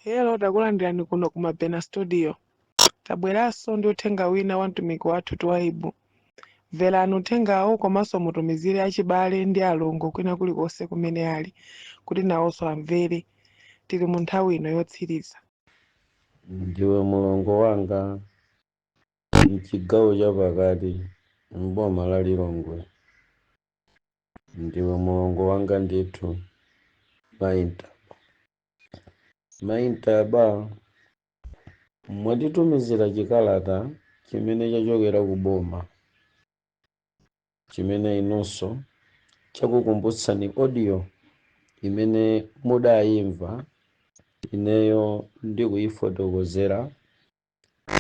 Hello, takulandirani kuno ku Mabena Studio. Tabweranso ndi uthenga wina wa mtumiki wathu Twaibu. Mverani uthengawo komanso mutumizire achibale ndi alongo kwina kulikonse kumene ali, kuti nawonso amvere. Tili mu nthawi ino yotsiriza. Ndiwe mulongo wanga mchigawo chapakati mboma la Lilongwe. Ndiwe mulongo wanga ndithu Maintaba mwatitumizira chikalata chimene chachokera ku boma, chimene inonso chakukumbutsani audio imene mudayimva ineyo ndikuyifotokozera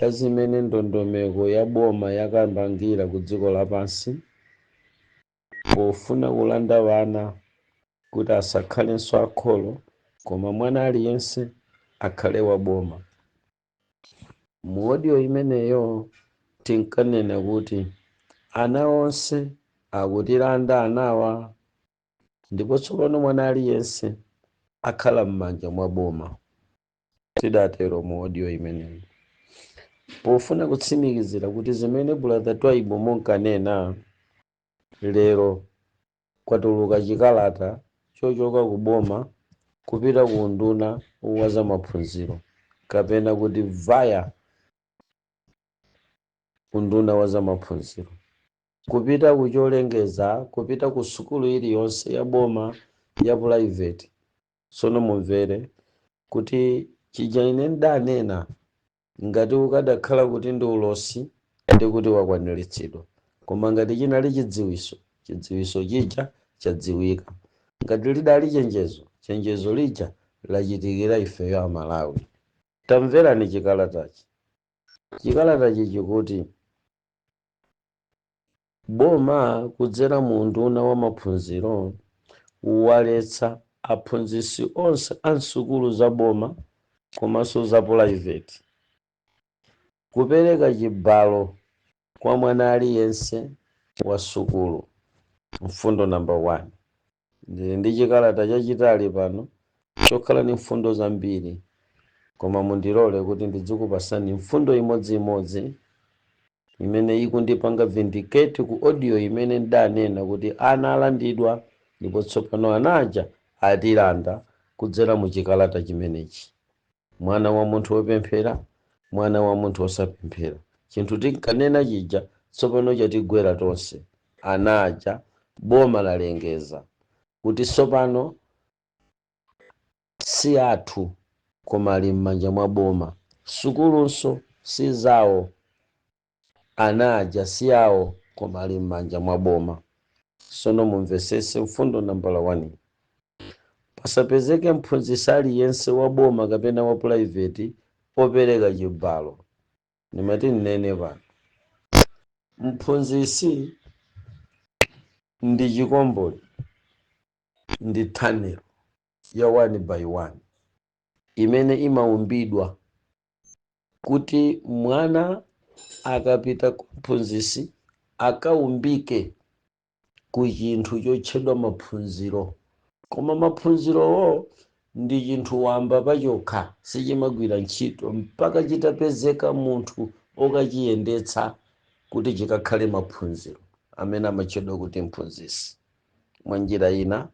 ya zimene ndondomeko ya boma yakambangira ku dziko lapansi pofuna kulanda vana kuti asakhalenso akholo koma mwana aliyense akhale wa boma. Mu audio imeneyo tinkanena kuti ana onse akutilanda anawa ndipo tsopano mwana aliyense akhala m'manja mwa boma. Tidatero mu audio imeneyo pofuna kutsimikizira kuti zimene brother Twaibu munkanena, lero kwatuluka chikalata chochoka ku boma kupita ku unduna wa za maphunziro kapena kuti via unduna wa za maphunziro kupita kucholengeza, kupita ku sukulu iliyonse ya boma ya private. Sono mumvere kuti chija ine ndanena ngati ukadakhala kuti ndi ulosi ndi kuti wakwaniritsidwa, koma ngati chinali chidziwiso chija chadziwika. Ngati lidali chenjezo lija lachitikira ifeyo Amalawi. Tamverani chikalatachi. Chikalatachi chikuti boma kudzera mu unduna wa maphunziro waletsa aphunzitsi onse ansukulu za boma komanso za private kupereka chibalo kwa mwana aliyense wa sukulu. Mfundo number 1. Ndi chikalata chachitali pano chokhala ni mfundo zambiri, koma mundilole kuti ndidzikupasani mfundo imodzimodzi imene ikundipanga vindicate ku audio imene ndanena kuti ana alandidwa ndipo tsopano anaja atilanda kudzera mu chikalata chimenechi. Mwana wa munthu wopemphera, mwana wa munthu osapemphera. Chinthu tinkanena chija tsopano chatigwera tonse. Anaja boma lalengeza kuti tsopano si athu koma ali m'manja mwa boma. Sukulunso si zawo, anaja si awo koma ali m'manja mwa boma. Sono mumvesese mfundo number 1. Pasapezeke mphunzitsi aliyense wa boma kapena wa private opereka chibalo. Nimati nene pano, mphunzitsi ndi chikomboli, ndi thanelo ya 1 by 1 imene imaumbidwa kuti mwana akapita ku mphunzitsi akaumbike ku chinthu chotchedwa maphunziro. Koma maphunzirowo ndi chinthu wamba pachokha, sichimagwira ntchito mpaka chitapezeka munthu okachiyendetsa kuti chikakhale maphunziro amene amatchedwa kuti mphunzitsi. Mwa njira ina,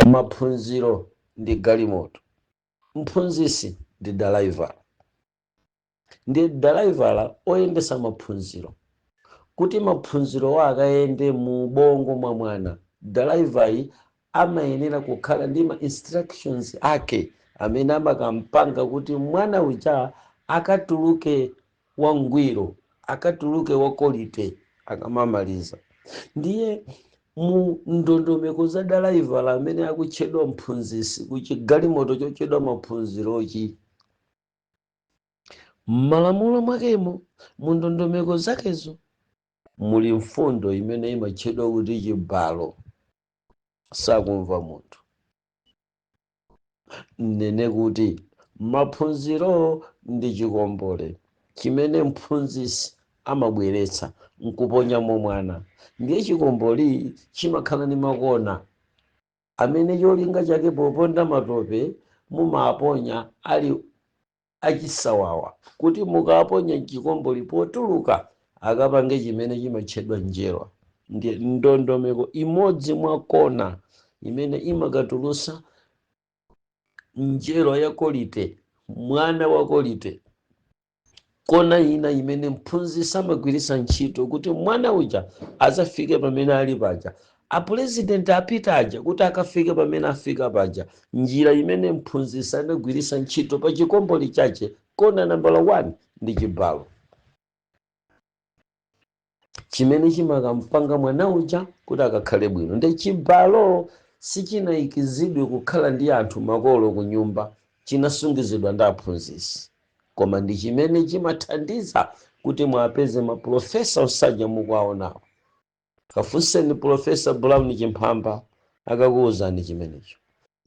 maphunziro ndi galimoto, mphunzitsi ndi driver. Ndi driver oyendesa maphunziro. Kuti maphunziro akayende mu bongo mwa mwana, driver amayenera kukhala ndi ma instructions ake amene amakampanga kuti mwana uja akatuluke wangwiro, akatuluke wakolite akamamaliza. Ndiye mu ndondomeko za driver amene akutchedwa mphunzitsi kuchigalimoto chochedwa maphunzirochi, m'malamulo mwakemo mu ndondomeko zakezo muli mfundo imene imatchedwa kuti chibalo. Sakumva munthu nene kuti maphunziro ndi chikombole chimene mphunzitsi amabweretsa nkuponyamo mwana. Ndiye chikomboli chimakhala ni makona amene cholinga chake poponda matope mumaponya ali achisawawa kuti mukaponya chikomboli potuluka akapange chimene chimatchedwa njerwa. Ndi ndondomeko imodzi mwakona imene imakatulusa njerwa ya kolite, mwana wa kolite. Kona ina imene mphunzitsi amagwiritsa ntchito kuti mwana uja azafike pamene ali paja, apurezidenti apita aja kuti akafike pamene afika paja. Njira imene mphunzitsi anagwiritsa ntchito pa chikomboli chache, kona nambala 1 ndi chibalo chimene chimakampanga mwana uja kuti akakhale bwino. Ndi chibalo sichinayikizidwe kukhala ndi anthu makolo ku nyumba, chinasungizidwa ndi aphunzitsi, koma ndi chimene chimathandiza kuti mwapeze maprofesa osaja mukwaonawo. Kafunseni Profesa Brown Chimphamba akakuwuzani chimenecho.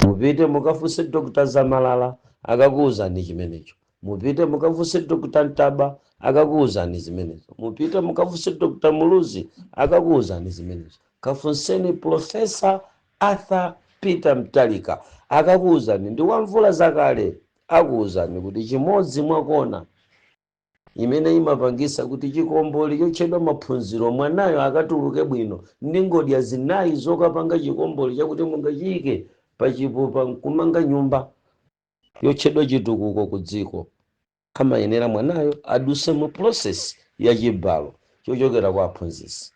Mupite mukafunse Dr. Zamalala akakuwuzani chimenecho. Mupite mukafunse Dr. Ntaba akakuwuzani zimenezo. Mupite mukafunse Dr. Muluzi akakuwuzani zimenezo. Kafunseni Profesa Arthur Peter Mtalika akakuwuzani, ndi wamvula zakale, akuwuzani kuti chimodzi mwakona imene imapangisa kuti chikomboli chotchedwa maphunziro mwanayo akatuluke bwino ndi ngodya zinayi zokapanga chikomboli chakuti mungachiyike pachipupa nkumanga nyumba yotchedwa chitukuko ku dziko. Amayenera mwanayo aduse mu process ya chibalo chochokera kwa aphunzitsi.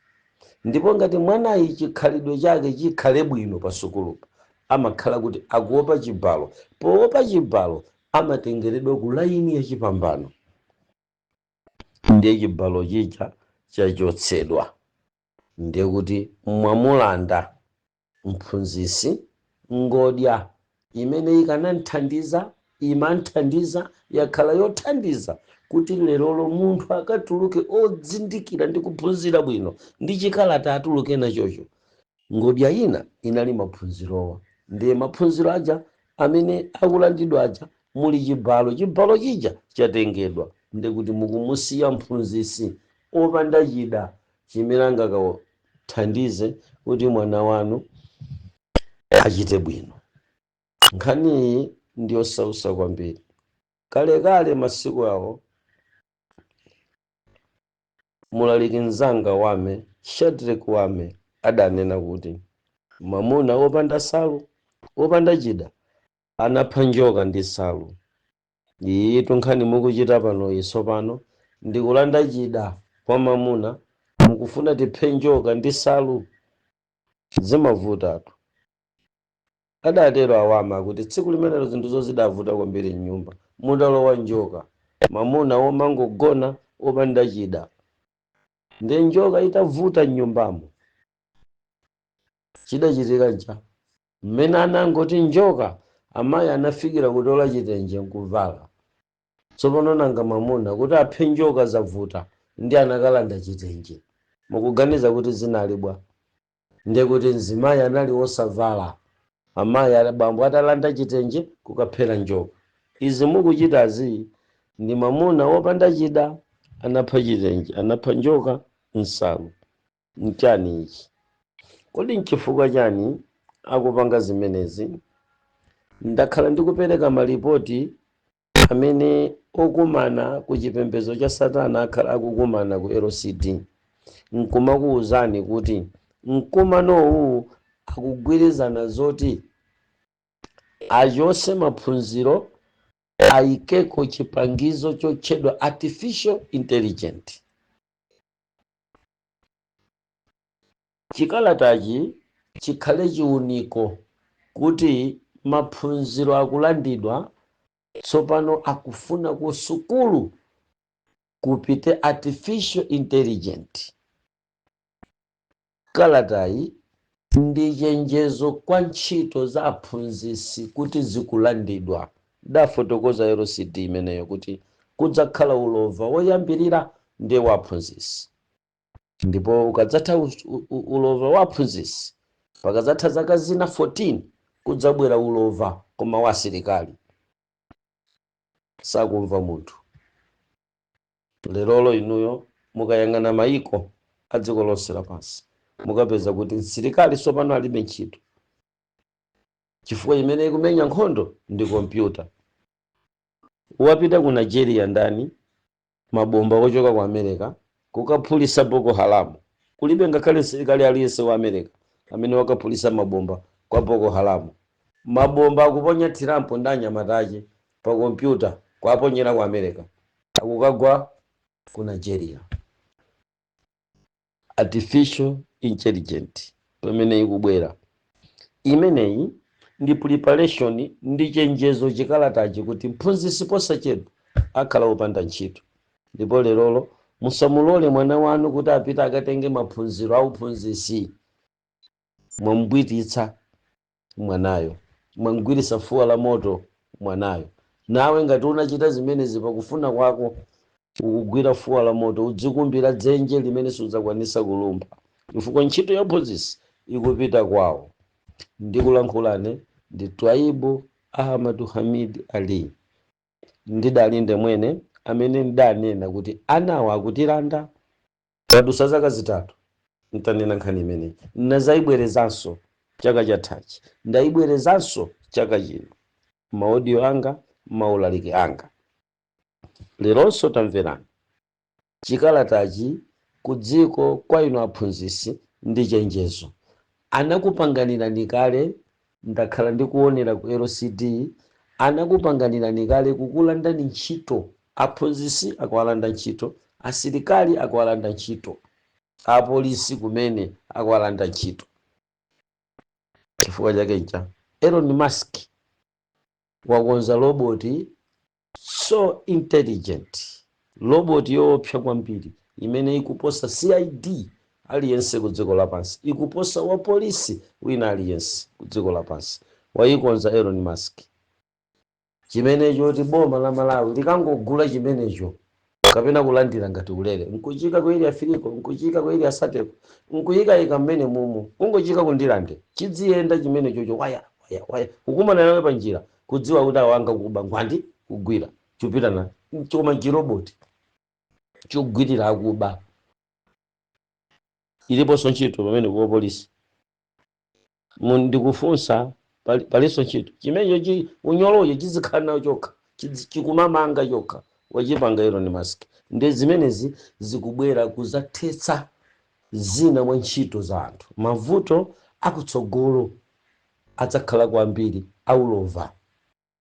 Ndipo ngati mwanayi chikhalidwe chake chikhale bwino pa sukulupa, amakhala kuti akuopa chibalo. Poopa chibalo amatengeredwa ku laini ya chipambano, ndiye chibalo chija chachotsedwa. Ndiye kuti mwamulanda mphunzitsi ngodya imene ikanamthandiza, imanthandiza, yakhala yothandiza kuti lerolo munthu akatuluke odzindikira ndi kuphunzira bwino ndi chikalata atuluke nachocho. Ngodya ina inali maphunzirowa, ndiye maphunziro aja amene akulandidwa aja muli chibalo. Chibalo chija chatengedwa, ndi kuti mukumusiya mphunzitsi opanda chida chimene angakathandize kuti mwana wanu achite bwino. Nkhani iyi ndiyosausa kwambiri. Kalekale masiku awo mulaliki mzanga wame Shadrack Wame adanena kuti mwamuna opanda salu, opanda chida, anapha njoka ndi salu. Iyitu nkhani mukuchita pano iso pano ndikulanda chida kwa mwamuna, mukufuna tiphe njoka ndi salu, zimavutatu. Adatero Awama kuti tsiku limenelo zinthu zidavuta kwambiri mnyumba, mudalowa njoka, mwamuna womangogona opanda chida, ndi njoka itavuta mnyumbamo. Chidachitika ncha mmene anangoti njoka, amayi anafikira kutola chitenje nkuvala. Tsopano nanga mwamuna kuti aphe njoka zavuta ndi anakalanda chitenje, mukuganiza kuti zinali bwa? Ndiye kuti mzimayi anali wosavala, amayi abambo atalanda chitenje kukaphera njoka. Izi mukuchitazi ndi mwamuna wopanda chida anapha chitenje, anapha njoka nsalu. Nchani ichi? Kodi nchifukwa chani akupanga zimenezi? Ndakhala ndikupereka malipoti amene okumana ku chipembedzo cha Satana akhala akukumana ku LCD. Nkumakuwuzani kuti mkumanowu akugwirizana zoti achose maphunziro ayikeko chipangizo chotchedwa artificial intelligence. Chikalatachi chikhale chiwuniko kuti maphunziro akulandidwa tsopano akufuna ku sukulu kupite artificial intelligence. Kalatayi ndi chenjezo kwa ntchito za aphunzitsi kuti zikulandidwa. Dafotokoza LCD imeneyo kuti kudzakhala ulova woyambirira ndi waphunzitsi, ndipo ukadzatha ulova waphunzitsi pakadzatha zaka zina 14 kudzabwera ulova koma wa asilikali. Sakumva munthu. Lerolo inuyo mukayang'ana maiko a dziko lonse lapansi mukapeza kuti msilikali tsopano alibe ntchito, chifukwa imene ikumenya nkhondo ndi kompyuta. wapita ku Nigeria ndani mabomba ochoka ku America kukaphulisa Boko Haram. Kulibe ngakhale msilikali aliyense wa America amene wakaphulisa mabomba kwa Boko Haram. Mabomba akuponya Trump ndi anyamatache pa kompyuta kwaponyera ku America akukagwa ku Nigeria. Artificial intelligence pamene ikubwera imeneyi ndi preparation ndi chenjezo chikalatachi kuti mphunzitsi posachedwa akhala opanda ntchito. Ndipo lerolo musamulole mwana wanu kuti apite akatenge maphunziro a uphunzitsi. Mwamgwiritsa mwanayo, mwamgwiritsa fuwa la moto mwanayo. Nawe ngati unachita zimenezi pakufuna kwako ukugwira fuwa la moto udzikumbira dzenje limene sudzakwanisa kulumba, chifukwa ntchito ya uphunzitsi ikupita kwawo. Ndikulankhulane ndi Twaibu Ahmadu Hamid Ali. Ndidali ndemwene amene ndidanena kuti anawa akutilanda padusa zaka zitatu. Ntanena nkhani imeneyi nazayibwerezanso chaka chathachi, ndayibwerezanso chaka chino, maaudio anga, maulaliki anga. Leronso tamverani chikalatachi ku dziko kwa inu aphunzitsi ndi chenjezo. Anakupanganirani kale, ndakhala ndikuonera ku LCD, anakupanganirani kale kukulandani ntchito. Aphunzitsi akuwalanda ntchito, asilikali akuwalanda ntchito, apolisi kumene akuwalanda ntchito. Chifukwa chake ncha Elon Musk wakonza roboti so intelligent, roboti yoopsa kwambiri imene ikuposa CID aliyense ku dziko lapansi, ikuposa wa polisi wina aliyense ku dziko lapansi. Wayikonza Elon Musk. Chimenecho kuti boma la Malawi likangogula chimenecho kapena kulandira ngati ulere, nkuchika kwa ili Afiriko, nkuchika kwa ili Asateko, nkuyika mmene mumu, kungochika kundilande chidziyenda chimenecho waya ukumana nawe panjira kudziwa kuti awanga kuba ngwandi kugwira chupita na choma chiroboti chogwirira akuba. Iliponso ntchito pamene kuwa polisi. Ndikufunsa paliso ntchito chimenecho unyoloyo chizikhala nawo chokha chikumamanga chokha wachipanga Elon Musk. Ndi zimenezi zikubwera kuzathetsa zina mwa ntchito za anthu. Mavuto akutsogolo adzakhala kwambiri aulova.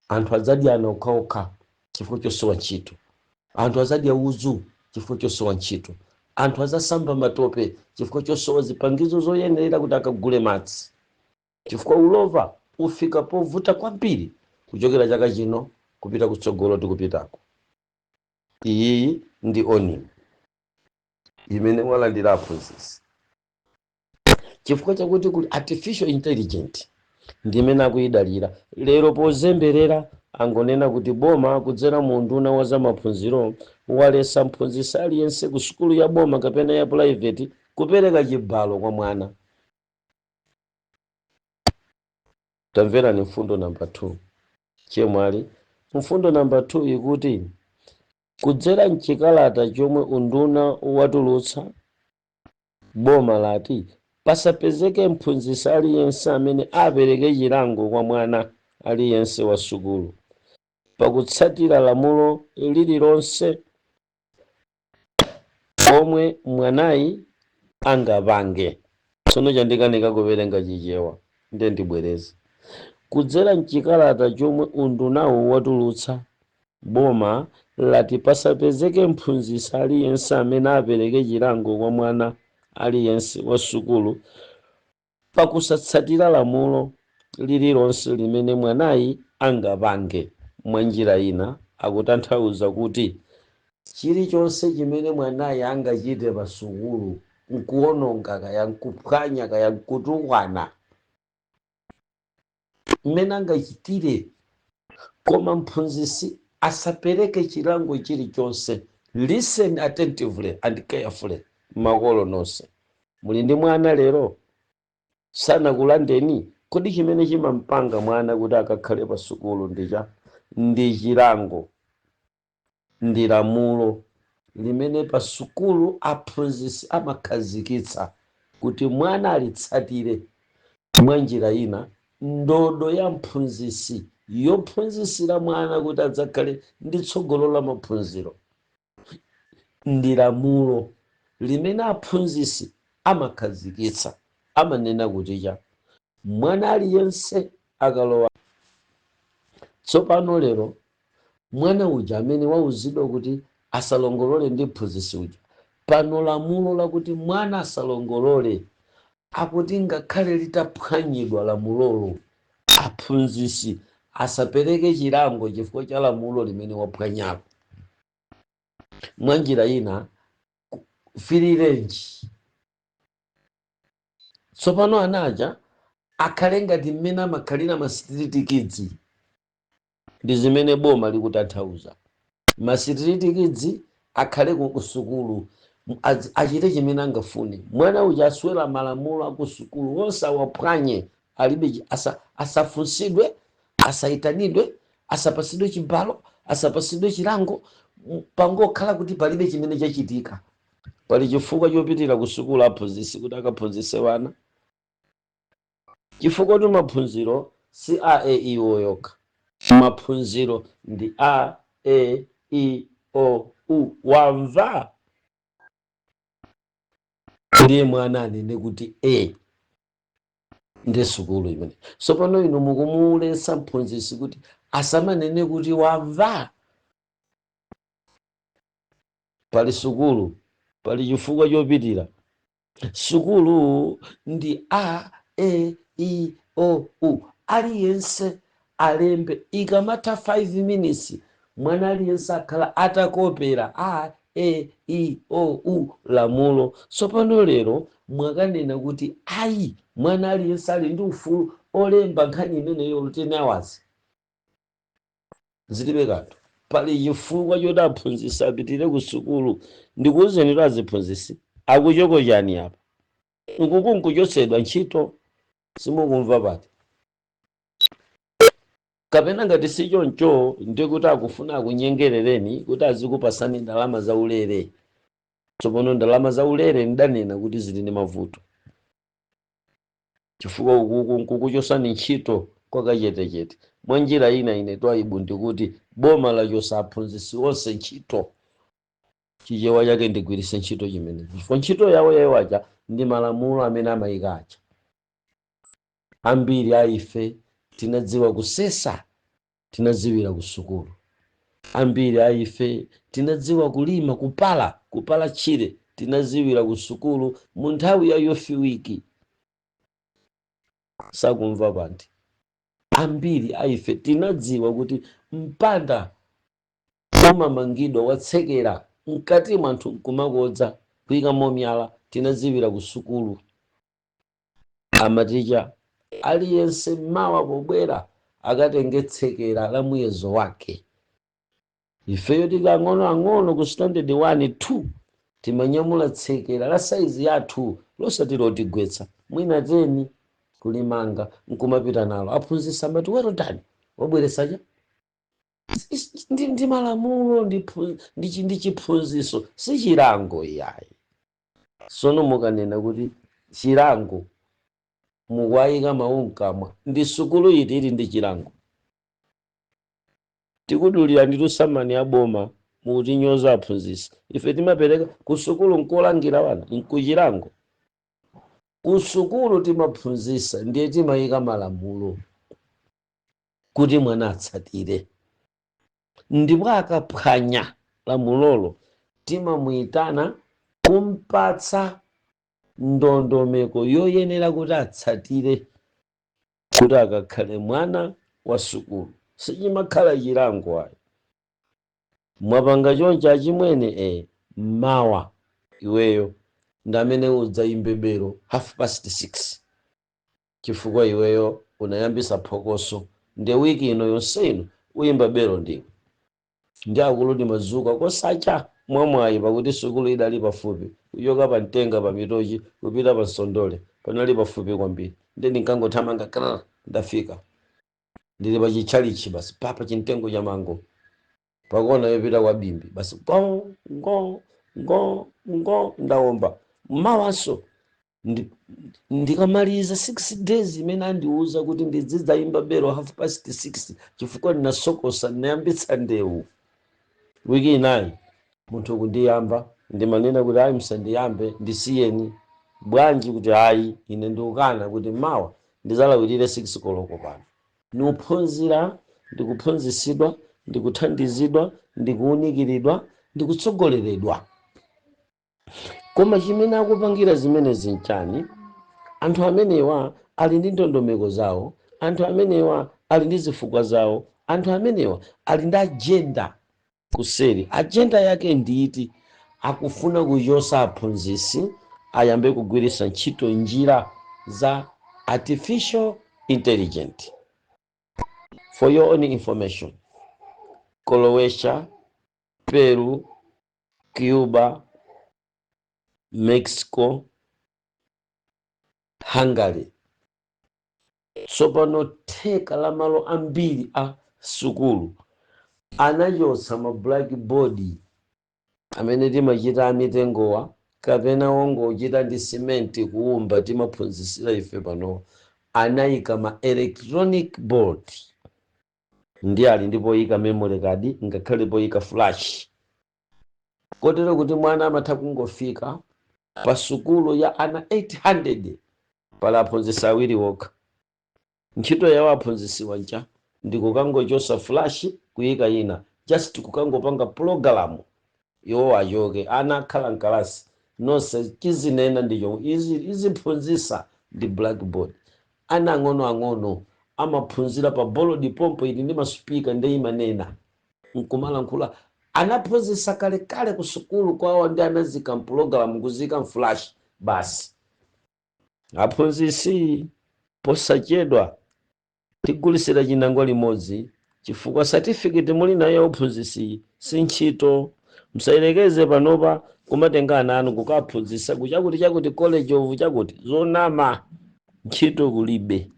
Anthu adzadya okhaokha chifukwa chosowa ntchito, anthu adzadya udzu chifukwa chosowa ntchito, anthu adzasamba matope chifukwa chosowa zipangizo zoyenerera kuti akagule madzi, chifukwa ulova ufika povuta kwambiri kuchokera chaka chino kupita kutsogolo tikupitako. Iyi ndi oni imene walandira aphunzitsi chifukwa chakuti kuti artificial intelligence ndimene akuyidalira. Lero pozemberera angonena kuti boma kudzera mu nduna wa zamaphunziro walesa mphunzitsi aliyense ku sukulu ya boma kapena ya private kupereka chibalo kwa mwana. Tamverani mfundo namba 2 chemwali. Mfundo namba 2 ikuti kudzera mchikalata chomwe unduna watulutsa boma lati pasapezeke mphunzitsi aliyense amene apereke chilango kwa mwana aliyense wa sukulu pakutsatira lamulo lililonse omwe mwanayi angapange. Tsono chandikanika kuwerenga chichewa ndiye ndibwereze. Kudzera mchikalata chomwe undunawo watulutsa boma lati pasapezeke mphunzitsi aliyense amene apereke chilango kwa mwana aliyense wa sukulu pakusatsatira lamulo lililonse limene mwanayi angapange. Mwa njira ina akutanthauza kuti chilichonse chimene mwanayi angachite pa sukulu, nkuwononga kaya nkuphwanya kaya nkutukwana, mmene angachitire, koma mphunzitsi asapereke chilango chilichonse. Listen attentively and carefully. Makolo nonse muli ndi mwana lero sanakulandeni, kodi chimene chimampanga mwana kuti akakhale pa sukulu ndi chilango, ndi lamulo limene pa sukulu aphunzitsi amakhazikitsa kuti mwana alitsatire. Mwa njira ina ndodo ya mphunzitsi yophunzitsira mwana kuti adzakhale ndi tsogolo la maphunziro ndi lamulo limene aphunzitsi amakhazikitsa. Amanena kuti cha mwana aliyense akalowa. Tsopano lero mwana uja amene wauzidwa kuti asalongolole ndi mphunzitsi uja, pano lamulo lakuti mwana asalongolole, akuti ngakhale litaphwanyidwa lamulolo, aphunzitsi asapereke chilango chifukwa cha lamulo limene waphwanyalo. Mwanjira ina free range. Tsopano anaja akhale ngati mmene amakhalira ma street kids, ndi zimene boma likutanthauza. Ma street kids akhale ku sukulu, achite chimene angafune. Mwana uja aswera malamulo a ku sukulu wonse awaphwanye, alibe asafunsidwe, asaitanidwe, asapasidwe chibalo, asapasidwe chilango, pangokhala kuti palibe chimene chachitika. Pali chifukwa chopitira ku sukulu aphunzitsi kuti akaphunzitse wana. Chifukwa kuti maphunziro si a e i o yokha. Maphunziro ndi a e i o u. Wamva? Ndiye mwana anene kuti ndi sukulu imene. Tsopano inu mukumuletsa mphunzitsi kuti asamanene kuti wamva. Pali sukulu, pali chifukwa chopitira. Sukulu ndi a e i o u. Aliyense alembe, ikamatha 5 minutes mwana aliyense akhala atakopera a e i o u lamulo. Tsopano lero mwakanena kuti ayi mwana aliyense ali ndi ufulu olemba nkhani imeneyo 10 hours. Zilibe kanthu. Pali chifukwa choti aphunzitsi apitire ku sukulu. Ndikuwuzeni kuti aziphunzitsi akuchoko chani apa. Nkukuchotsedwa ntchito, simukumva pati. Kapena ngati si choncho ndi kuti akufuna akunyengerereni kuti azikupasani ndalama za ulere. Tsopano ndalama za ulere ndanena kuti zili ndi mavuto. Chifukwa nkukuchosani ntchito kwa kachetechete. Mwanjira ina ine twaibu ndikuti boma lachotsa aphunzitsi onse ntchito. Chichewa chake ndigwiritse ntchito chimene. Chifukwa ntchito yawo yayiwacha ndi malamulo amene amayikacha. Ambiri a ife tinadziwa kusesa, tinadziwira ku sukulu. Ambiri a ife tinadziwa kulima, kupala chire, tinadziwira ku sukulu mu nthawi ya yofi wiki. Sakumva pati. Ambiri a ife tinadziwa kuti mpanda umamangidwa watsekera mkati mwanthu nkumakodza kuyika momyala, tinadziwira ku sukulu. Amaticha aliyense mawa pobwera akatenge tsekera la muyezo wake. Ifeyo tikang'ono ku standard 1 2 timanyamula tsekera la saizi yathu losati lotigwetsa. Mwina 10 kulimanga nkumapita nalo. Aphunzitsi amati werotani wabweresacha. Ndi malamulo ndi chiphunzitso si chilango iyayi. Sono mukanena kuti chilango mukwayika maunkamwa ndi sukulu iti ndi chilango. Tikudulira ndi tusamani aboma mukutinyoza aphunzitsi. Ife timapereka ku sukulu nkolangira wana nkuchilango. Ku sukulu timaphunzitsa ndiye timayika malamulo kuti mwana atsatire. Ndipo akaphwanya lamulolo timamuyitana kumpatsa ndondomeko yoyenera kuti atsatire kuti akakhale mwana wa sukulu. Sichimakhala chilango ayi. Mwapanga choncho achimwene mawa iweyo ndamene udzayimbe belo 6:30. Chifukwa iweyo unayambisa phokoso ndi wiki ino yonse ino uyimba belo ndiwe. Ndi akulu ndi mazuka kosacha mwamwayi pakuti sukulu idali pafupi. Kuchoka pa Mtenga pa Mitochi kupita pa Sondole panali pafupi kwambiri. Ndi ndinkangothamanga kana ndafika. Ndili pa chichalichi basi papa chimtengo cha mango. Pakona yopita kwa Bimbi basi ngo ndaomba. Mawaso ndikamaliza 6 days imene andiuza kuti ndidzidzaimba belo 6:30 chifukwa ndinasokosa ndinayambitsa ndewu wiki inayi munthu kundiyamba ndimanena kuti ayi musandiyambe ndisiyeni bwanji kuti ayi ine ndikukana kuti mawa ndizalawirire 6 koloko pano niuphunzira ndikuphunzisidwa ndikuthandizidwa ndikuunikiridwa ndikutsogoleredwa koma chimene akupangira zimene zinchani anthu amenewa ali ndi ndondomeko zawo anthu amenewa ali ndi zifukwa zawo anthu amenewa ali ndi ajenda kuseri ajenda yake ndiiti akufuna kuchosa aphunzisi ayambe kugwiritsa ntchito njira za artificial intelligence. For your own information, Croatia, Peru, Cuba, Mexico, Hungary tsopano theka la malo ambiri a sukulu anachosa ma blackboard amene timachita amitengowa kapena wongochita ndi simenti kuumba timaphunzisira ife pano anayika ma electronic board ndi ali ndipo yika memory card ngakhale poyika flash kotero kuti mwana amatha kungofika pa sukulu ya ana 800 pala aphunzisi awiri wokha ntchito yawo aphunzisiwa ncha ndikukangochosa flash kuyika ina just kukangopanga programu iwo achoke ana akhala mkalasi nonse chizinena ndicho iziphunzisa ndi blackboard ana ang'ono amaphunzira pa bolo pompo ili ndi masupika ndi imanena nkumalankhula anaphunzisa kalekale ku sukulu kwawo ndi anazika mpulogalamu kuzika mflash basi aphunzisi posachedwa tigulisira chinangwa limodzi chifukwa certificate muli nayo uphunzisi si ntchito musayelekeze panopa kumatenga ana anu kukaphunzisa chakuti college of chakuti zonama ntchito kulibe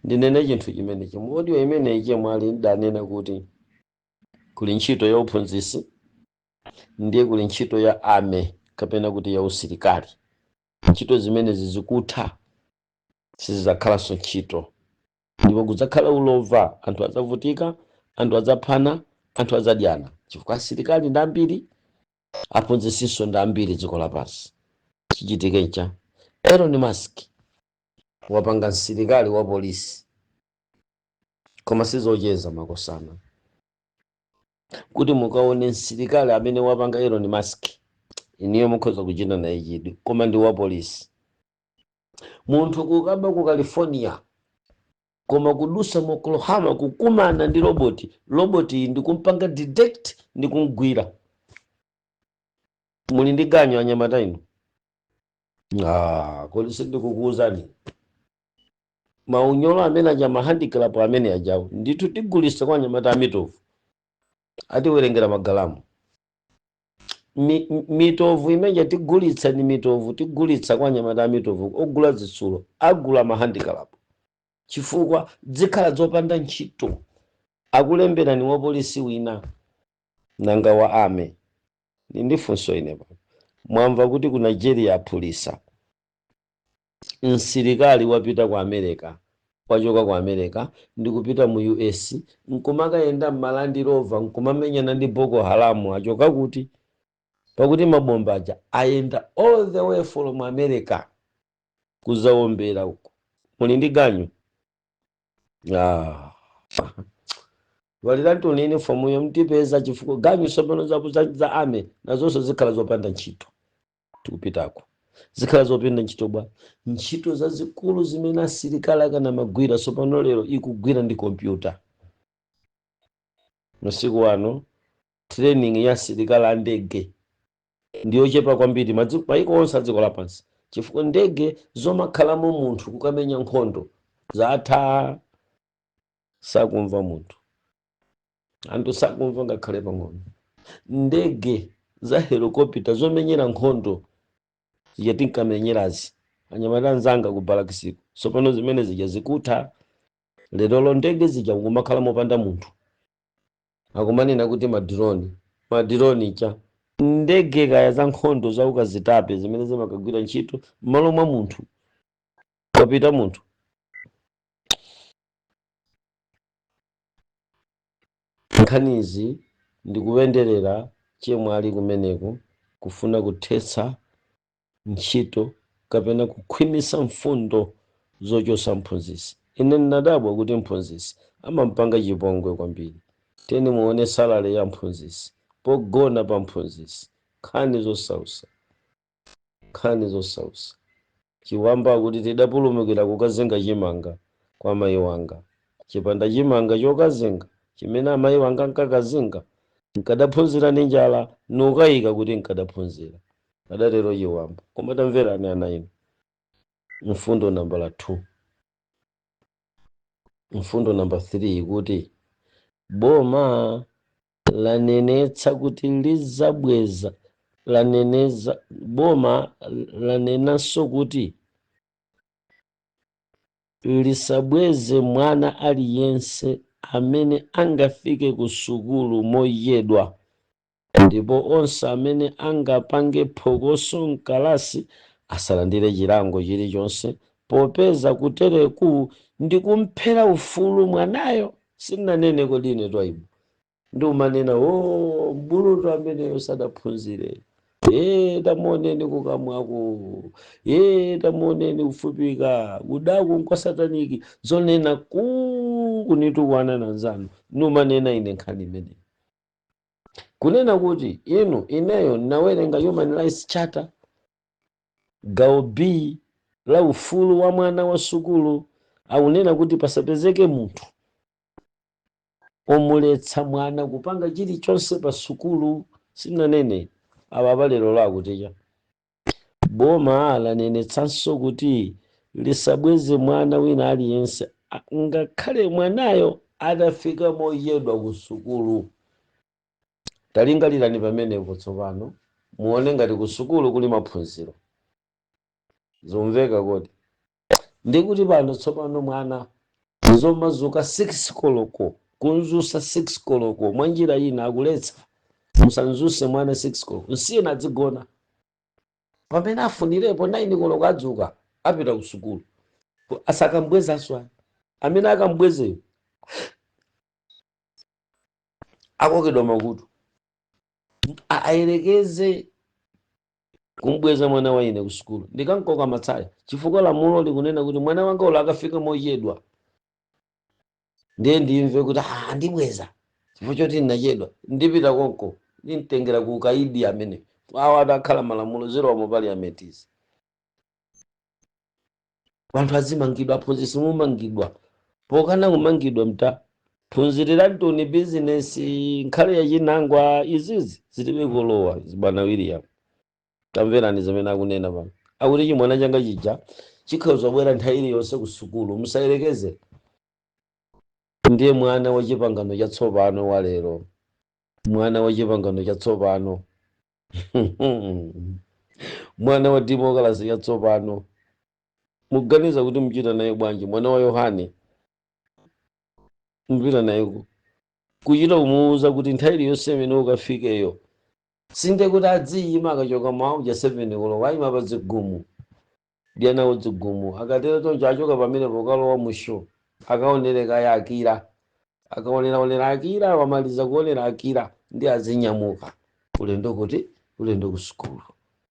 ndinene chinthu chimene chimodiwa imene iche mwali ndanena kuti kuli ntchito ya uphunzisi ndiye kuli ntchito ya ame kapena kuti ya usilikali ntchito zimene zizikutha sizakhalanso ntchito ndipo kudzakhala ulova anthu adzavutika anthu adzaphana anthu adzadyana chifukwa asilikali ndi ambiri aphunzisinso ndi ambiri dziko lapansi chichitike ncha Elon Musk wapanga msilikali wa polisi koma sizocheza makosana kuti mukaone msilikali amene wapanga Elon Musk iniyo mukhoza kuchita naye chidwi koma ndi wa polisi munthu kukaba ku California koma kudusa mu Oklahoma kukumana ndi robot ndi kumpanga detect ndi kumgwira muli ndi ganyo anyamata ino kodi sindikukuwuzani maunyolo amene aja mahandicap amene ajawo ndithu tigulisa kwa anyamata amitovu atiwerengera magalamu mitovu imene tigulitsa ni mitovu tigulitsa kwa anyamata amitovu ogula zitsulo agula mahandicap chifukwa dzikhala zopanda ntchito akulembera ni wa polisi wina nanga wa ame ndifunso ine pa mwamva kuti ku Nigeria aphulisa msilikali wapita ku America wachoka ku America ndikupita mu US nkumakayenda m'Land Rover nkumamenyana ndi Boko Haram achoka kuti pakuti mabomba aja ayenda all the way from America kuzawombera uko muli ndi ganyo waliratu nini fomu yo mtipeza chifukwa ganyo sopano za ame nazonso zikhala zopanda ntchito tikupitako zikhala zopanda ntchito bwa ntchito zazikulu zimene asilikali akana magwira sopano lero ikugwira ndi kompyuta masiku wano training ya asilikali andege ndiyo chepa kwambiri maiko onse adziko lapansi chifukwa ndege zomakhalamo munthu kukamenya nkhondo zatha sakumva munthu anthu sakumva ngakhale pang'ono ndege za helikopita zomenyera nkhondo yatinkamanyerazi anyamata anzanga ku Balakisiku sopano zimene zija zikutha lero ndege zija kumakhala mopanda munthu akumanena kuti madironi cha ndege kaya za nkhondo za ukazitape zimene zimakagwira ntchito m'malo mwa munthu, kapita munthu. Nkhanizi ndikuyenderera chemwe ali kumeneko kufuna kuthetsa ntchito kapena kukhwimisa mfundo zochosa mphunzitsi. Ine ndinadabwa kuti mphunzitsi amampanga chipongwe kwambiri. Teni muone salale ya mphunzitsi, pogona pa mphunzitsi, nkhani zosausa, nkhani zosausa. Chiwamba kuti tidapulumukira kukazinga chimanga kwa amayi wanga, chipanda chimanga chokazinga chimene amayi wanga nkakazinga, nkadaphunzira ndi njala nukayika kuti nkadaphunzira. Adatero chiwamba. Koma tamverani ana inu. Mfundo nambala 2. Mfundo namba 3 kuti boma lanenetsa kuti lizabweza, boma lanenanso kuti lisabweze mwana aliyense amene angafike ku sukulu moyedwa, ndipo onse amene angapange phokoso mkalasi asalandire chilango chilichonse, popeza kutereku ndi kumphera ufulu mwanayo. Sinanene kodi ine twaibu ndi umanena mbulutu ameneyo sadaphunzire, tamuoneni kukamwako, tamuoneni kufupika kudaku nkwasataniki, zonena kunitukwana na nzanu. Numanena ine nkhani imeneyi kunena kuti ineyo nawerenga Human Rights Charter gawo B la ufulu wa mwana wa sukulu, aunena kuti pasapezeke munthu omuletsa mwana kupanga chilichonse pa sukulu. Sinanene aba balero lakuticha boma lanenetsanso kuti lisabweze mwana wina aliyense ngakhale mwanayo adafika moyedwa ku sukulu. Talingalirani pamenepo tsopano muone ngati ku sukulu kuli maphunziro. Zomveka kodi ndikuti pano tsopano mwana nzomazuka 6 koloko kunzusa 6 koloko mwanjira ina akuletsa musanzuse mwana 6 koloko nsiye nadzigona pamene afunirepo 9 koloko adzuka apita ku sukulu. Asakambwezanso amene akambwezeyo akokedwa makutu, ayerekeze kumbweza mwana wa ine ku sukulu. Ndikankoka matsaya chifukwa lamulo likunena kuti mwana wanga ulo akafika moyedwa ndiye ndimve kuti ndibweza chifukwa choti ndinachedwa ndipita konko ndimtengera ku kaidi amene awa adakhala malamulo zero wa parliament. Wanthu azimangidwa, aphunzitsi mumangidwa, pokana kumangidwa mta phunzirira ntoni business nkhale yachinangwa izizi zilibe kulowa zibana William. Tamverani zimene akunena pano akuti chimwana changa chija chikhoza bwera nthawi iliyonse ku sukulu musayerekeze. Ndiye mwana wa chipangano chatsopano wa lero, mwana wa chipangano chatsopano mwana wa democracy yatsopano. Muganiza kuti mchita naye bwanji mwana wa Yohane? Mpita naye kuchita kumuuza kuti nthawi iliyonse imene ukafikeyo sinde kuti adziyima akachoka mawu ja 7 koloko wayima pa zigumu dyanawo zigumu akatero tonja achoka pamene pokalowa musho akaonereka ya Akira, akaonera Akira, wamaliza kuonera Akira ndi azinyamuka ulendo kuti ulendo ku sukulu.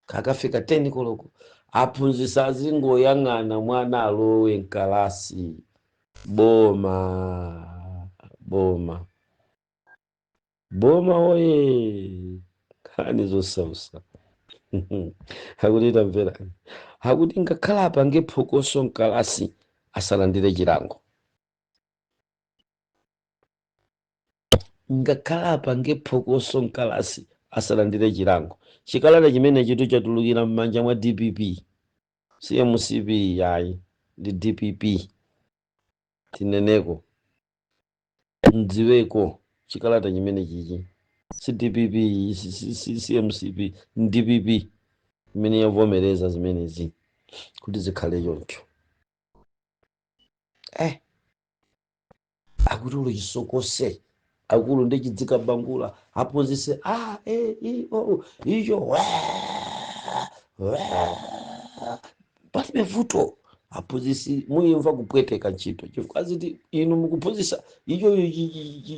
Kakafika 10 koloko aphunzitsi azingoyang'ana mwana alowe mkalasi. Boma oye nkhani zosausa. Hakuti tamverani hakuti ngakhala apange phokoso mkalasi asalandire chilango. Ngakhala apange phokoso mkalasi asalandire chilango. Chikalata chimene chitu chatulukira m'manja mwa DPP, CMCP yayi ndi DPP. Tineneko mdziweko chikalata chimene chichi si DPP si CMCP DPP imene yavomereza zimenezi kuti zikhale choncho. Akuti ulo chisokose akulu ndi chidzika bangula aphunzitse icho palibe vuto. Aphunzitsi muyimva kupweteka ntchito chifukwa ziti inu mukuphunzitsa icho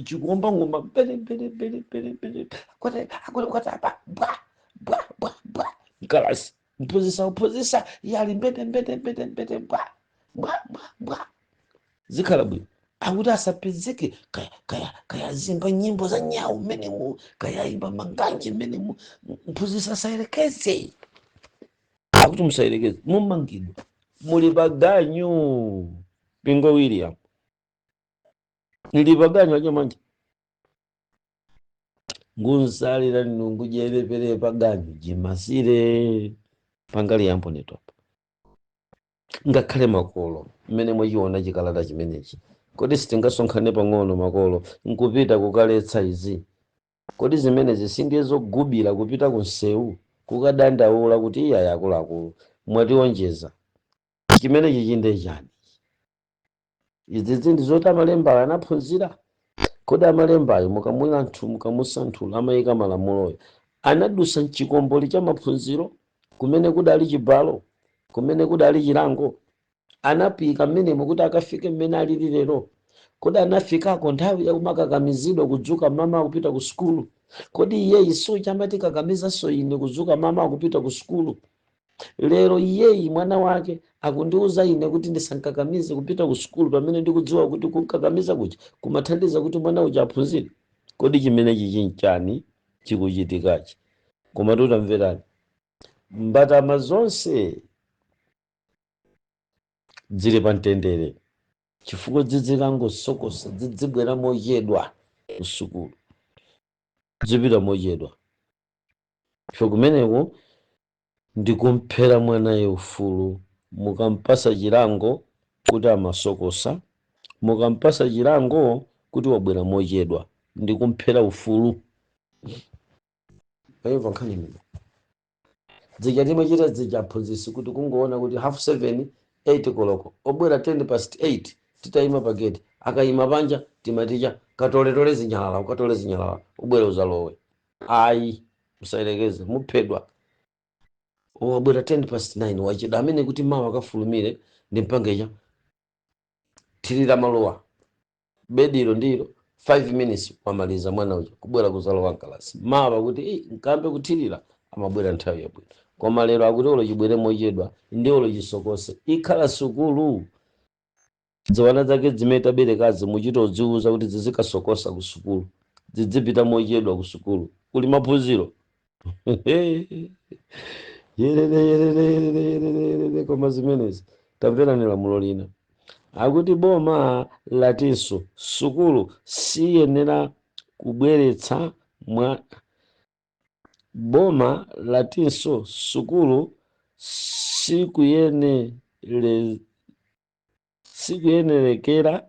chikuomba ngoma mkalasi mphunzitsa yali mbete zikhala bwino akuti asapezeke kaya zimba nyimbo za nyau mmenemu kaya imba manganji mmenemu mphunzitsa asayerekeze akuti musayerekeze mumangidwa muli paganyu Pingo William nili paganyu achomanja ngunsalira nungu jelepere paganyu jimasire pangali yambo netopa ngakhale makolo mmene mwachiona chikalata chimenechi kodi sitingasonkhane pang'ono makolo nkupita kukaletsa izi kodi zimene zisingezogubira kupita kunsewu kukadandaula kuti iya yakuluakulu mwationjeza chimene chichinde chani izi ndizoti amalemba anaphunzira kodi amalembayo mukamusanthula amayika malamuloyo anadusa mchikomboli cha maphunziro kumene kudali chibalo kumene kudali chilango anapika mmenemo kuti akafike mmene alili lero kodi anafikako nthawi yakumakakamizidwa kudzuka mama akupita ku sukulu kodi iyeyi so chamati kakamizaso ine kudzuka mama akupita ku sukulu lero iyeyi mwana wake akundiuza ine kuti ndisankakamize kupita ku sukulu pamene ndikudziwa kuti kukakamiza kuja kumathandiza kuti mwana uja aphunzire kodi chimene chichinchani chikuchitikachi koma tutamverani mbatama zonse dzili pamtendere chifukwa dzidzikangosokosa dzidzibwera mochedwa ku sukulu dzipita mochedwa ife kumeneko ndikumphera mwanaye ufulu mukampasa chilango kuti amasokosa mukampasa chilango kuti wabwera mochedwa ndikumphera ufulu paiva nkhani mino dzija timachita dzija aphunzitsi kuti kungoona kuti 7:30 8 koloko obwera 8:10 titayima pageti akayima panja timaticha katoletole zinyalala ubwera uzalowe ayi musayerekeze muphedwa wabwera 9:10 wachida amene kuti mawa akafulumire ndi mpangecha thirira malowa bedilo ndilo 5 minutes wamaliza mwana uja kubwera kuzalowa mkalasi mawa kuti nkambe kuthirira amabwera nthawi yabwino koma lero akuti olo chibwere mochedwa ndi olo chisokose ikhala sukulu ziwana zake zimeta berekazi muchitodziuza kuti zizikasokosa ku sukulu zidzipita mochedwa ku sukulu kuli maphunziro yerere koma zimenezi tamverani lamulo lina akuti boma latinso sukulu siyenera kubweretsa boma latinso sukulu sikuyenerekera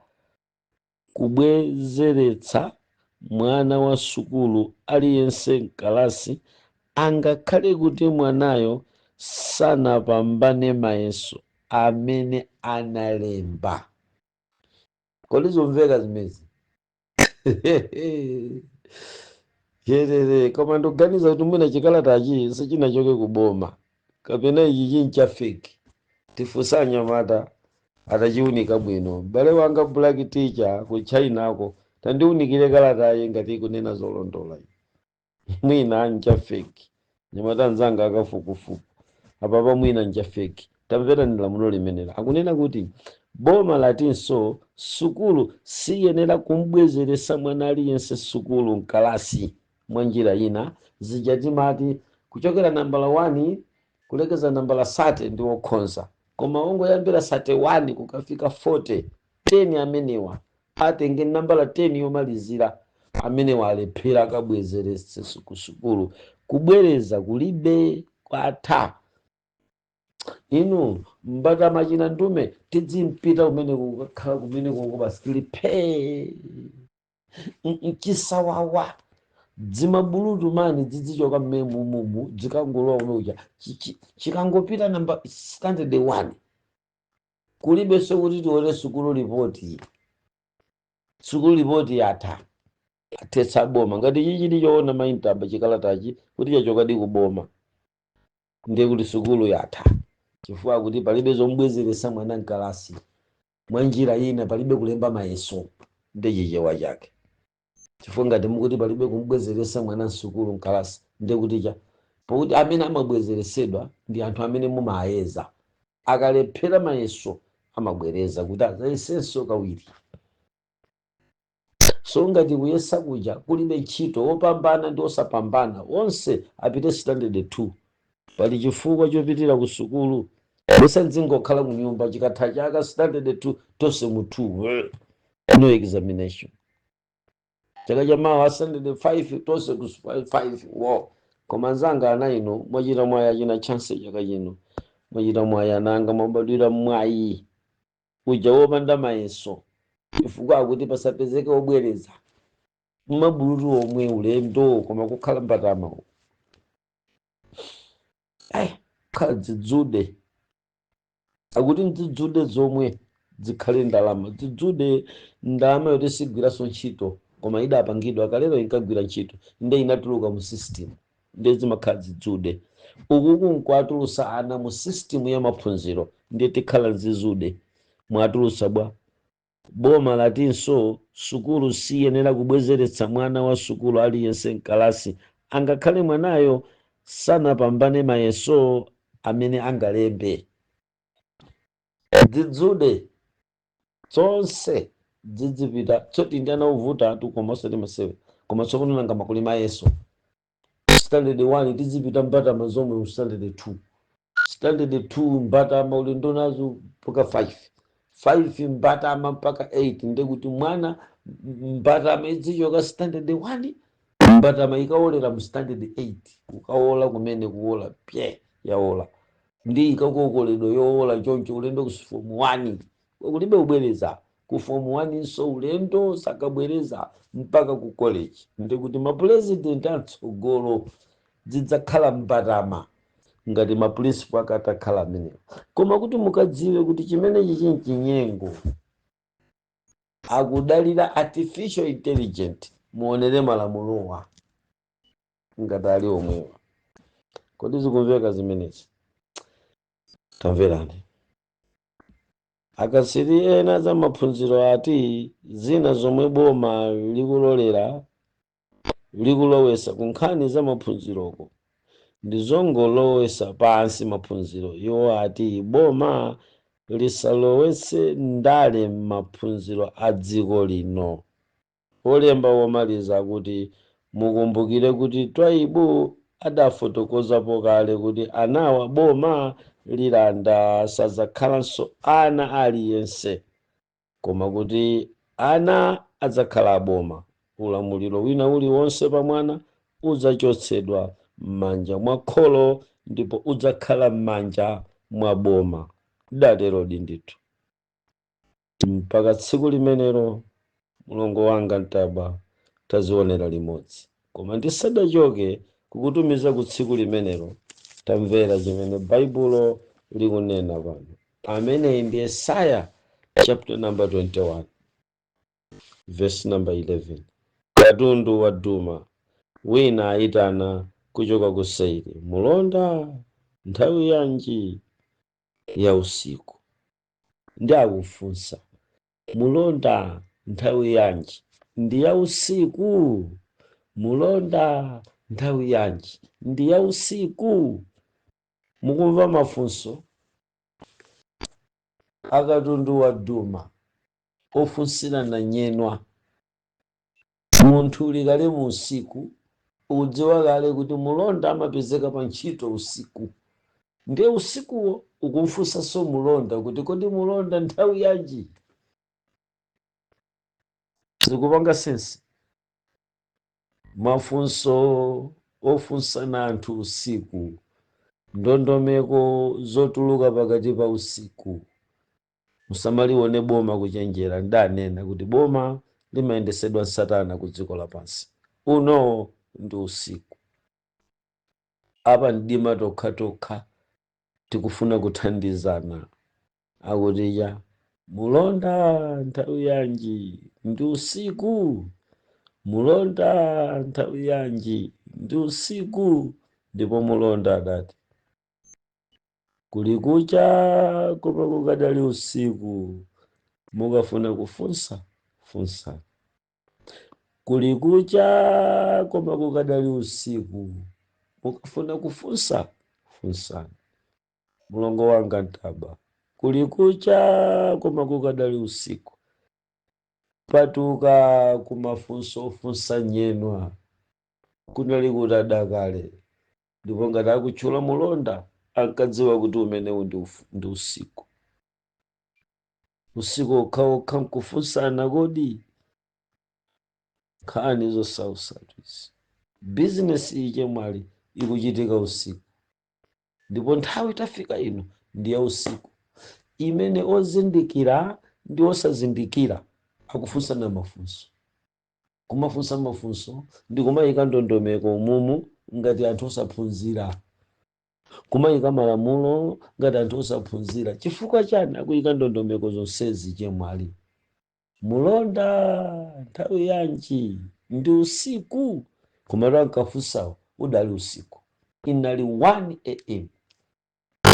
kubwezeretsa mwana wa sukulu aliyense mkalasi angakhale kuti mwanayo sanapambane mayeso amene analemba kodi zomveka zimezi yerere koma ndoganiza kuti mwina chikalatachi sichinachoke kuboma kapena ichi chinchafeki tifusanya mata atachiunika bwino bale wanga black teacher ku China ako tandiunikire kalatayi ngati ikunena zolondola mwina anchafeki nyamatanzanga akafukufuku apapa mwina anchafeki tamvera ni lamulo limenera akunena kuti boma latinso sukulu siyenera kumbwezeresa mwana aliyense sukulu mkalasi mwanjira ina zijatimati kuchokera nambala 1 kulekeza nambala 30 ndi wokhonza koma ongoyambira 31 kukafika 40 10 amenewa atenge nambala 10 yomalizira amenewa alephera akabwezerese kusukulu kubwereza kulibe kwatha inu mbata machina ndume tidzimpita kumene kukakhala kumene kukubasikili phe mchisawawa dzimabulutu mani dzidzichoka mmumumu dzikangolowa unoja chikangopita namba standard 1 kulibe sokuti tione sukulu ripoti yatha athetsa boma ngati chichi ndichoona maintamba chikalatachi kuti chachokadi kuboma ndiye kuti sukulu yatha chifukwa kuti palibe zombwezeresa mwana mkalasi mwa njira ina palibe kulemba mayeso ndi chichewa chake chifukwa ngati mukuti palibe kumbwezeresa mwana msukulu mkalasi ndiye kuti cha pakuti amene amabwezeresedwa ndi anthu amene mumayeza akalephera mayeso amabwereza kuti azayesenso kawiri. So ngati kuyesa kuja kulibe ntchito wopambana ndi osapambana onse apite standard 2 pali chifukwa chopitira ku sukulu musadzingokhala ku nyumba chikatha chaka standard 2 tonse mu 2 no examination chaka chamawa standard 5 tonse ku 5 wow koma nzanga ana ino mwachita mwaya china chance chaka chino mwachita mwaya nanga mwabadwira mwayi uja wopanda mayeso chifukwa kuti pasapezeke obwereza mabulu omwe ulendo koma kukhala mbatama khala dzidzude akuti ndzidzude zomwe zikhale ndalama dzidzude ndalama yoti sigwiraso ntchito koma idapangidwa akalero inkagwira ntchito nde inatuluka mu system nde zimakhala dzidzude ukuku nkwatulusa ana mu system ya maphunziro ndiye tikhala nzizude mwatulusa bwa boma latinso sukulu siyenera kubwezeretsa mwana wa sukulu aliyense mkalasi angakhale mwanayo sanapambane mayeso amene angalembe dzidzude zonse dzidzipita tsoti ndi anauvuta atu koma osati masewe koma tsokunonanga makuli mayeso standard 1 tizipita mbatama zomwe mu standard 2 standard 2 mbatama ulendo nazo mpaka 5 mbatama mpaka 8 ndekuti mwana mbatama idzichoka standard 1 mbatama ikaolera mu standard 8 ukaola kumene kuola pye yaola ndi ikakokoledwa yoola choncho ulendo ku form 1 kulibe ubwereza ku form 1 so ulendo sakabwereza mpaka ku college ndekuti ma president atsogolo zidzakhala mbatama ngati ma principal akatakhala amenewo koma kuti mukadziwe kuti chimene chichinyengo akudalira artificial intelligent muonere malamulowa ngati ali omwewa kodi zikumveka zimenezi tamverani akasiri ena za maphunziro ati zina zomwe boma likulowesa ku nkhani za maphunziroko ndizongolowesa pansi maphunziro iwo ati boma lisalowese ndale maphunziro a dziko lino olemba womaliza kuti mukumbukire kuti Twaibu adafotokozapo kale kuti anawa boma lilanda sazakhalanso ana aliyense koma kuti ana adzakhala boma ulamuliro wina uliwonse pa mwana udzachotsedwa m'manja mwa kholo ndipo udzakhala m'manja mwa boma datero ndithu mpaka tsiku limenero mulongo wanga Ntaba tazionera limodzi koma ndisadachoke kukutumiza ku tsiku limenero tamvera chimene baibulo likunena pano amene ndi Yesaya chapter number 21 verse number 11 katundu wa Duma wina ayitana kuchoka ku Seiri mulonda nthawi yanji ya usiku ndi akufunsa mulonda nthawi yanji ndi ya usiku mulonda nthawi yanji ndi ya usiku mukumva mafunso akatundu wa Duma ofunsira na nyenwa munthu uli kale mu usiku udziwa kale kuti mulonda amapezeka pa ntchito usiku ndiye usikuwo ukumfunsa so mulonda kuti kodi mulonda nthawi yanji zikupanga sensi mafunso ofunsana anthu usiku ndondomeko zotuluka pakati pa usiku musamalione boma kuchenjera ndanena kuti boma limayendesedwa Satana ku dziko lapansi uno ndi usiku apa ndima tokha tikufuna kuthandizana akutiya mulonda nthawi yanji ndi usiku mulonda nthawi yanji ndi usiku, ndipo mulonda adati kulikucha koma kukadali usiku, mukafuna kufunsa funsani. Kulikucha koma kukadali usiku, mukafuna kufunsa funsani. Mulongo wanga Ntaba, kulikucha koma kukadali usiku, patuka kumafunso funsa nyenwa, kunali kutada kale, ndipo ngati akutchula mulonda ankadziwa kuti umenewu ndi usiku. Usiku okhaokha nkufunsana kodi, nkhani zosautsa izi. Bizinesi iyi chemwali ikuchitika usiku, ndipo nthawi itafika ino ndi ya usiku, imene ozindikira ndi osazindikira akufunsana mafunso. Kumafunsa mafunso ndi kumayika ndondomeko umumu ngati anthu osaphunzira, kumayika malamulo ngati anthu osaphunzira. Chifukwa chani akuyika ndondomeko zonsezi chemwali? Mulonda nthawi yanji ndi usiku, komatu ankafunsawo udali usiku, inali 1 AM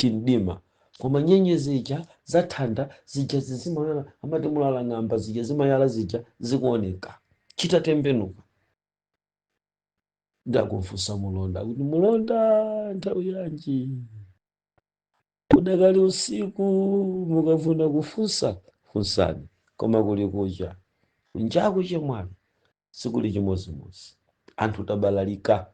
chimdima, koma nyenyezi zija zathanda zija zizimayala, amati mulala ng'amba zija zimayala zija zikuoneka chitatembenuka. Ndakumfunsa mulonda kuti mulonda nthawi yanji udakali usiku, mukafuna kufunsa funsani. Koma kulikucha kunjaku chemwali sikuli chimozimozi. Anthu tabalalika,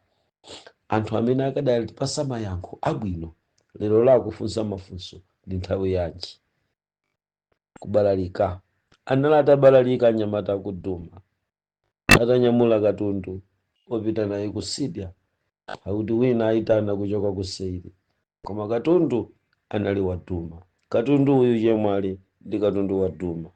anthu amene akadali pasa mayankho abwino lero lakufunsa mafunso ndi nthawi yanji. Kubalalika, anali atabalalika anyamata akuduma, atanyamula katundu opita naye kusidya, akuti wina aitana kuchoka kuseiri, koma katundu anali waduma. Katundu uyu chemwali ndi katundu waduma.